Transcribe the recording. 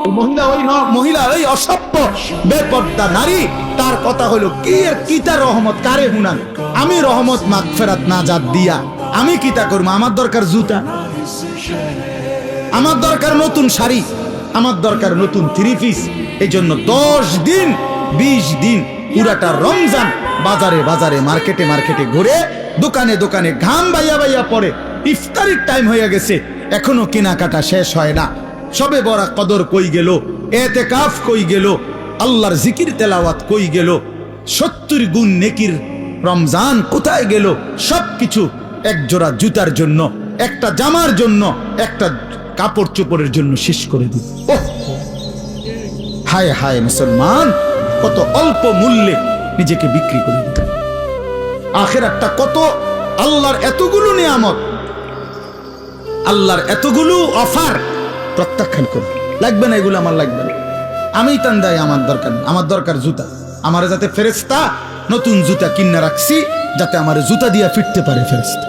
মহিলা ওই অসভ্য বেপর্দা নারী, তার কথা হলো কি আর কিতা রহমত কারে হুনান। আমি রহমত মাগফিরাত নাজাত দিয়া আমি কিতা করব? আমার দরকার জুতা, আমার দরকার নতুন শাড়ি, আমার দরকার নতুন 3 পিস। এই জন্য 10 দিন 20 দিন পুরাটা রমজান বাজারে বাজারে মার্কেটে মার্কেটে ঘুরে দোকানে দোকানে ঘাম বাইয়া বাইয়া পড়ে। ইফতারির টাইম হয়ে গেছে, এখনো কেনাকাটা শেষ হয় না। সবে বড় কদর কই গেল, এতেকাফ কই গেল, আল্লাহর জিকির তেলাওয়াত কই গেল, 70 গুণ নেকির রমজান কোথায় গেল? সবকিছু এক জোড়া জুতার জন্য, একটা জামার জন্য, একটা কাপড় চোপড়ের জন্য শেষ করে দিল। ওহ হায় হায় মুসলমান, কত অল্প মূল্যে নিজেকে বিক্রি করে দিল। আখিরাতটা কত, আল্লাহর এতগুলো নিয়ামত, আল্লাহর এতগুলো অফার প্রত্যাখ্যান করো। লাগবে না এগুলো, আমার লাগবে না, আমি তান্দাই, আমার দরকার না। আমার দরকার জুতা। আমার যাতে ফেরেশতা নতুন জুতা কিনা রাখছি, যাতে আমার জুতা দিয়া ফিরতে পারে ফেরেশতা।